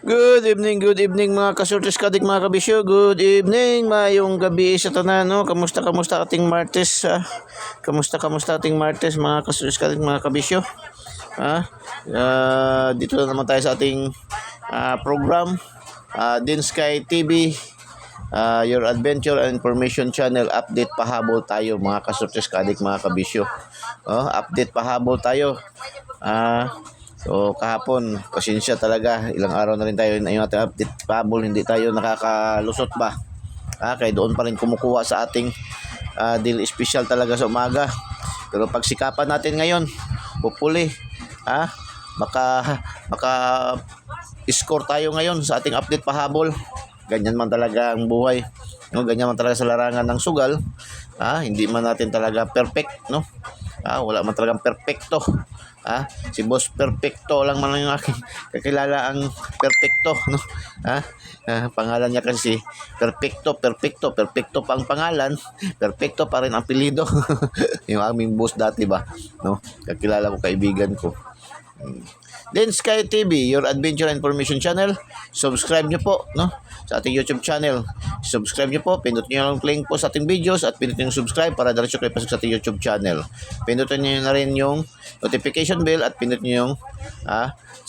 Good evening mga kasurtis kadik mga kabisyo. Good evening, mayong gabi sa tanan no. Kamusta ating Martes? Kamusta ating Martes mga kasurtis kadik mga kabisyo? Dito na naman tayo sa ating program, Din Sky TV, your adventure and information channel. Update pahabol tayo mga kasurtis kadik mga kabisyo. Update pahabol tayo. So kahapon, pasensya talaga, ilang araw na rin tayo na yung ating update pahabol, hindi tayo nakakalusot ba? Kaya doon pa rin kumukuha sa ating deal special talaga sa umaga. Pero pagsikapan natin ngayon, hopefully, maka score tayo ngayon sa ating update pahabol. Ganyan man talaga ang buhay. No, ganyan man talaga sa larangan ng sugal. Hindi man natin talaga perfect, no? Wala man talagang perfecto. Si Boss Perfecto lang man yung aking kakilala ang Perfecto, no? Pangalan niya kasi Perfecto pa ang pangalan, Perfecto pa rin ang apelyido. Yung aming boss dati ba, no? Kakilala ko, kaibigan ko. Then Sky TV, your adventure and information channel. Subscribe nyo po, no, sa ating YouTube channel. Subscribe nyo po, pindutin nyo yung link po sa ating videos at pindutin yung subscribe para diretso kayo pasok sa ating YouTube channel. Pindutin nyo na rin yung notification bell at pindutin nyo yung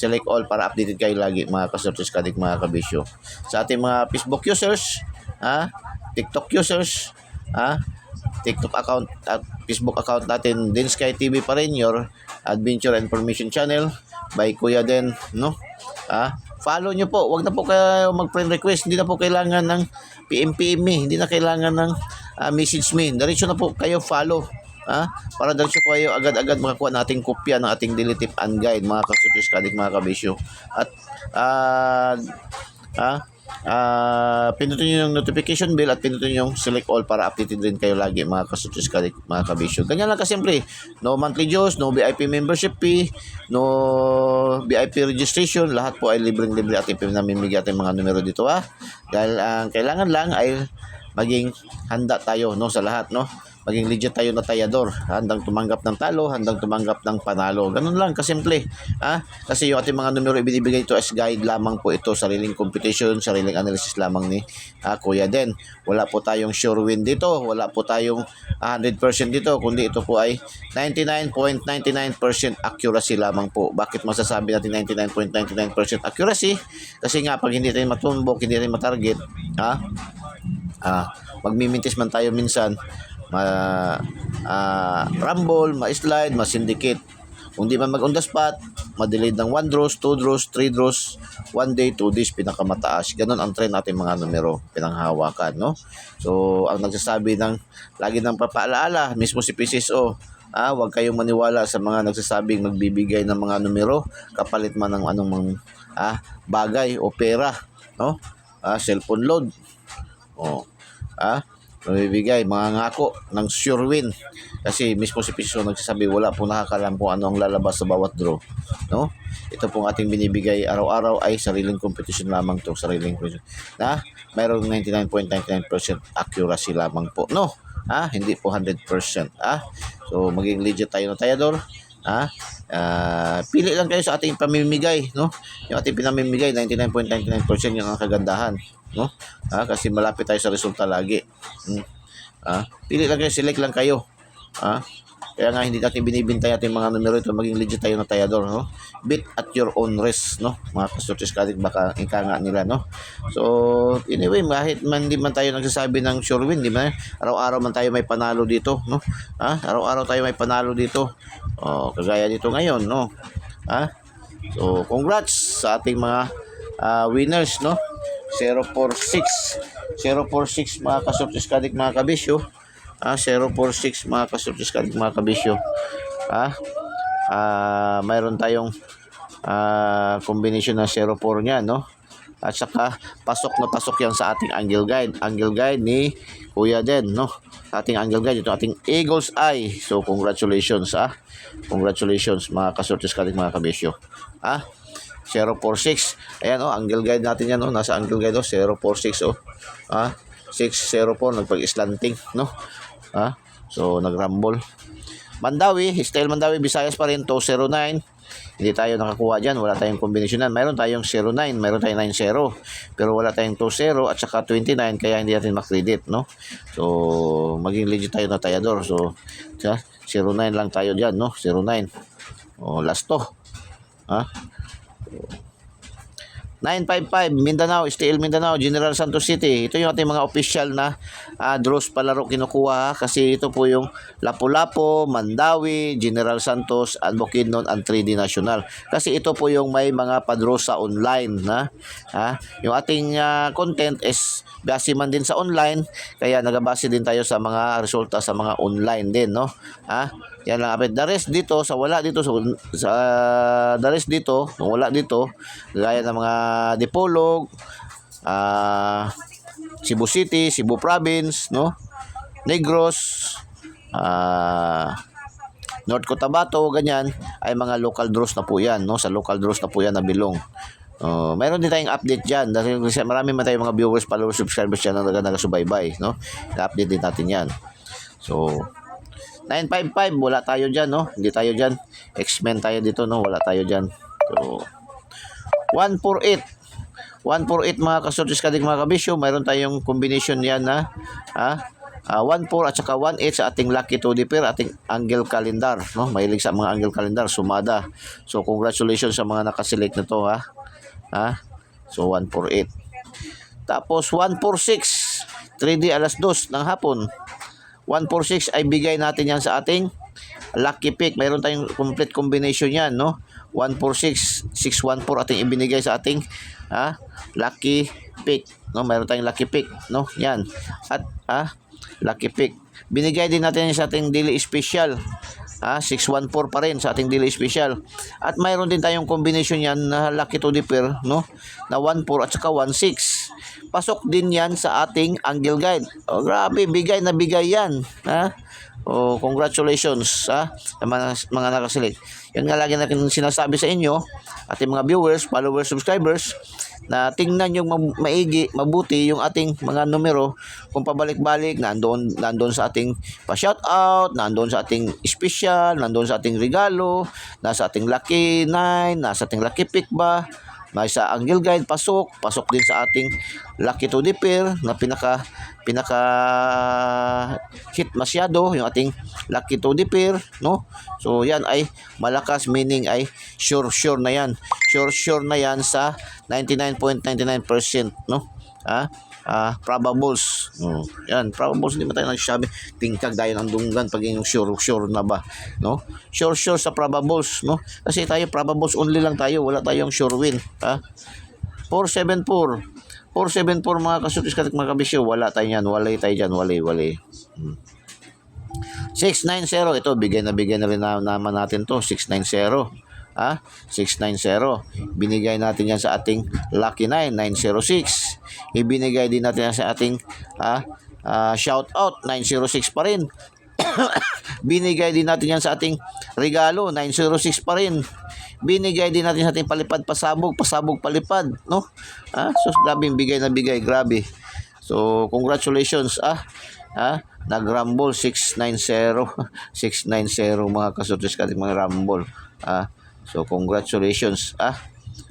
select all para updated kayo lagi mga kasurtis kadik mga kabisyo. Sa ating mga Facebook users, TikTok users, TikTok account at Facebook account natin, Din Sky TV pa rin, your adventure and information channel by Kuya Den, no? Follow nyo po. Wag na po kayo mag-friend request. Hindi na po kailangan ng PM me. Hindi na kailangan ng message me. Diretso na po kayo follow. Para diretso po kayo agad-agad makakuha nating kopya ng ating daily tip and guide mga kasutis kadik mga kabisyo. At pindutin nyo yung notification bell at pindutin nyo yung select all para updated rin kayo lagi mga kasutis kadik mga kabisyo. Ganyan lang kasimple. No monthly dues, no VIP membership fee, no VIP registration. Lahat po ay libreng-libre at ipinamimigay ating mga numero dito Dahil ang kailangan lang ay maging handa tayo, no, sa lahat, no. Maging legit tayo na tayador, handang tumanggap ng talo, handang tumanggap ng panalo. Ganun lang kasimple. Kasi yung ating mga numero ibinibigay ito as guide lamang po ito, sariling competition, sariling analysis lamang ni Kuya Den. Wala po tayong sure win dito, wala po tayong 100% dito, kundi ito po ay 99.99% accuracy lamang po. Bakit masasabi natin 99.99% accuracy? Kasi nga pag hindi tayo matumbok, hindi tayo matarget, magmimintis man tayo minsan, rumble, ma-slide, ma-syndicate. Kung di man mag-on the spot, ma-delayed ng 1 draws, 2 draws, 3 draws, 1 day, 2 days, pinakamataas. Ganun ang trend natin mga numero, pinanghawakan, no? So, ang nagsasabi ng, lagi ng papaalaala, mismo si PCSO, huwag kayong maniwala sa mga nagsasabing magbibigay ng mga numero, kapalit man ng anong bagay o pera, no? Cellphone load, mabibigay mga ngako ng sure win, kasi mismo si Piso nagsasabi wala po nakakalam kung ano ang lalabas sa bawat draw, no? Ito pong ating binibigay araw-araw ay sariling competition lamang to, sariling competition na mayroong 99.99% accuracy lamang po, no? Hindi po 100%. So maging legit tayo na tayador. Pili lang kayo sa ating pamimigay, no? Yung ating pinamimigay 99.99% yung ang kagandahan, no? Kasi malapit tayo sa resulta lagi. Pili lang kayo, select lang kayo. Kaya nga hindi natin binibintay ating mga numero ito, maging legit tayo na tayador, no? Beat at your own risk, no? Mga kasurtis kadik, baka ika nga nila, no? So anyway, kahit man di man tayo nagsasabi ng sure win, di man, araw-araw man tayo may panalo dito, no? Araw-araw tayo may panalo dito. Kagaya dito ngayon, no? So congrats sa ating mga winners, no? 046 mga kasurtis kadik mga kabisyo. 046 mga kasurtis kadik mga kabisyo. Mayroon tayong combination na 04 niya, no? At saka pasok na pasok yan sa ating angle guide ni Kuya Den, no? Ating angle guide, ito ating Eagle's Eye. So congratulations, congratulations mga kasurtis kadik mga kabisyo. 046. Ayan, angle guide natin yan, nasa angle guide 046, 604 nagpag-slanting, no? So nagrumble. Mandawi, style Mandawi, Visayas pa rin, 209. Hindi tayo nakakuha dyan. Wala tayong kombinasyonan. Mayroon tayong 09, mayroon tayong 90. Pero wala tayong 20 at saka 29 kaya hindi natin makredit, no? So, maging legit tayo na tayador. So, 09 lang tayo dyan, no? 09. Last to. Ha? 955 Mindanao, STL Mindanao, General Santos City. Ito yung ating mga official na draws palaro kinukuha kasi ito po yung Lapu-Lapu, Mandawi, General Santos, Bukidnon, and 3D National. Kasi ito po yung may mga pa-draws sa online na yung ating content is base man din sa online kaya nagabase din tayo sa mga resulta sa mga online din, no? Yan lang apet. The rest dito sa wala dito sa the rest dito, kung wala dito, gaya ng mga Dipolog, Cebu City, Cebu Province, no? Negros, North Cotabato, ganyan ay mga local draws na po yan, no? Sa local draws na po yan na bilong. Mayroon din tayong update dyan dahil marami man tayong mga viewers, followers, subscribers dyan na nagasubaybay, no? I-update din natin yan. So 955 wala tayo dyan, no? Hindi tayo dyan. X-Men tayo dito, no? Wala tayo dyan. So 148 mga kasortis kadig mga kabisyo, mayroon tayong combination yan na 14 at saka 18 sa ating lucky 2D pair, ating angle calendar, no? Mahilig sa mga angle calendar, sumada. So congratulations sa mga nakaselect na to, So 148. Tapos 146 3D alas 2 ng hapon. 146 ay bigay natin yan sa ating lucky pick. Mayroon tayong complete combination yan, no? 146 614 ating ibinigay sa ating lucky pick, no? Mayroon tayong lucky pick, no? Yan. At lucky pick. Binigay din natin yan sa ating daily special. 614 pa rin sa ating daily special. At mayroon din tayong combination yan na lucky to the pair, no? Na 14 at saka 16. Pasok din yan sa ating angle guide. Grabe, bigay na bigay yan. Congratulations sa mga nakaselect. Yan nga lagi natin sinasabi sa inyo, ating mga viewers, followers, subscribers, na tingnan yung maigi, mabuti yung ating mga numero. Kung pabalik-balik, nandoon sa ating pa-shoutout, nandoon sa ating special, nandoon sa ating regalo, nasa ating lucky 9, nasa ating lucky pick ba, nasa angle guide, pasok din sa ating lucky to the pair na pinaka hit masyado yung ating lucky to the pair, no? So yan ay malakas, meaning ay sure na yan. Sure na yan sa 99.99%, no? Probables. Yan, probables, hindi mo tayo nagsasabi tingkag dayon ang dunggan pag yung sure na ba, no? Sure sa probables, no? Kasi tayo probables only lang tayo, wala tayong sure win, 474 mga kasutis katik mga kabisyo, wala tayo yan, walay tayo dyan, walay. 690, ito bigay na rin naman natin to. 690, 690. Binigay natin yan sa ating lucky 9, 906. Ibinigay din natin yan sa ating shout out, 906 pa rin. Binigay din natin yan sa ating regalo, 906 pa rin. Binigay din natin sa ating palipad pasabog palipad, no? So grabe, bigay na bigay, grabe. So congratulations, nag-rumble 690 mga kasutis kating mga rumble. So congratulations,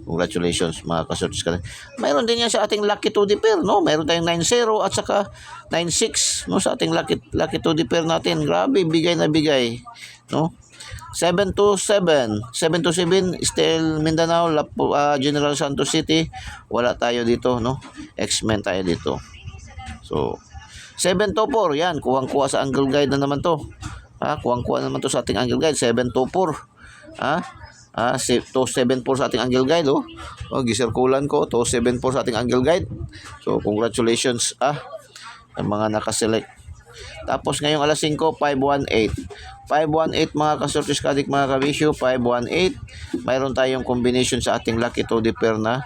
congratulations mga kasutis kating. Mayroon din yan sa ating lucky 2D pair, no? Mayroon tayong 90 at saka 96, no? Sa ating lucky 2D pair natin. Grabe, bigay na bigay, no? 727 still Mindanao, General Santos City, wala tayo dito, no? X-Men tayo dito. So 724, yan, kuwang-kuha sa angle guide na naman to. Kuwang-kuha naman to sa ating angle guide, 724. 274 sa ating angle guide, gisirkulan ko, 274 sa ating angle guide. So congratulations, ang mga nakaselect. Tapos ngayong alas 5, 518 mga kasortis kadik mga kabisyo, 518. Mayroon tayong combination sa ating lucky to the pair na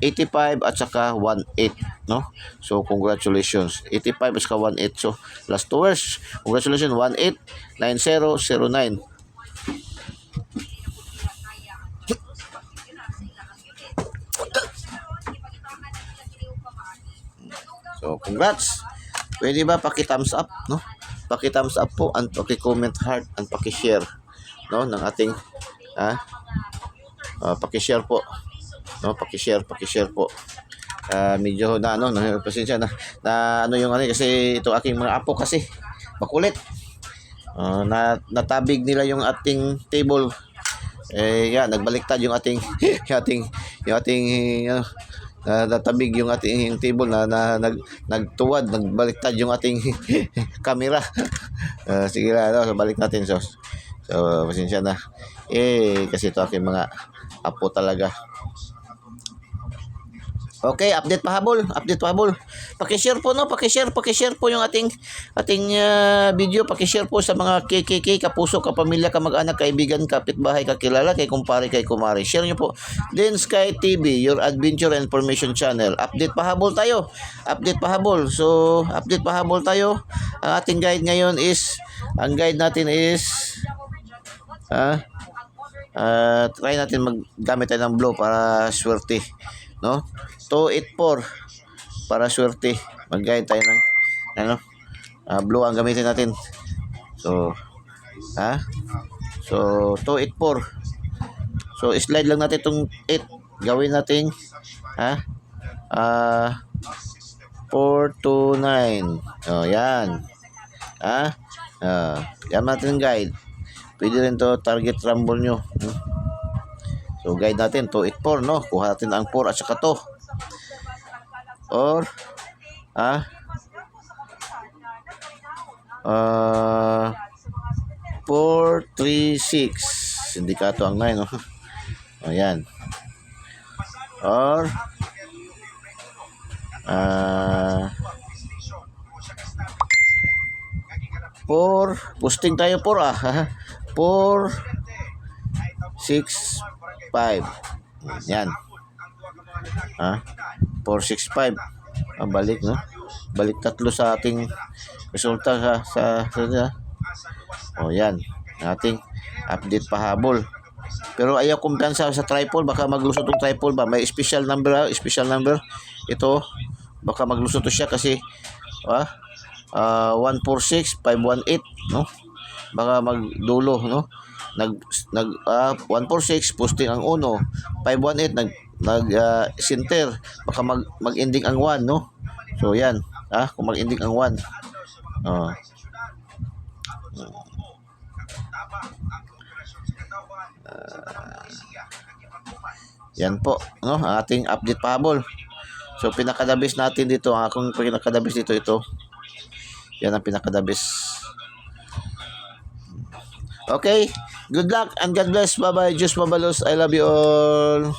85 at saka 18, no? So congratulations, 85 at saka 18. So last 2 hours, congratulations, 189009. So congrats. Pwede ba paki-thumbs up, no? Paki-thumbs up po, and paki-comment heart, and paki-share, no, ng ating paki-share po. No, paki-share po. Medyo na pasensya na ano yung ano kasi ito aking mga apo kasi makulit. Natabig nila yung ating table. Nagbaliktad yung ating yung ating ano, natabig yung ating table nagtuwad, nagbaliktad yung ating camera. Sige lang, so balik natin. So pasensya na. Kasi ito aking mga apo talaga. Okay, update pahabol. Paki-share po paki-share po yung ating video, paki-share po sa mga KKK, kapuso, kapamilya, kamag-anak, kaibigan, kapitbahay, kakilala, kay kumpare, kay kumare. Share niyo po. Then Sky TV, your adventure and information channel. Update pahabol tayo. So, update pahabol tayo. Ang ating guide ngayon is try natin maggamit tayo ng blow para swerte, no? 284 para swerte. Mag-guide tayo ng blow ang gamitin natin. So 284. So slide lang natin itong 8. Gawin natin 429. Yan. Yan natin guide. Pwede rin to target rumble nyo. So guide natin 284, no? Kuha natin ang 4 at saka 2. Or 436. Sindikato ang 9, no? Ayan. Or 4, posting tayo 4 4 6 5. Yan. 465. Balik, no? Balik tatlo sa ating resulta sa yan. Ating update pahabol. Pero ayaw kumpiyansa sa triple, baka maglusot tong triple ba. May special number, ito baka maglusot to siya kasi 146 518, no? Baka magdulo, no? 146 posting ang 1, 518 center, baka mag-ending ang 1, no? So yan, kung mag-ending ang 1. Yan po, no? Ang ating update pahabol. So pinakadabis natin dito, ang akong pinakadabis dito, ito. Yan ang pinakadabis. Okay, good luck and God bless. Bye bye. Diyos mabalos. I love you all.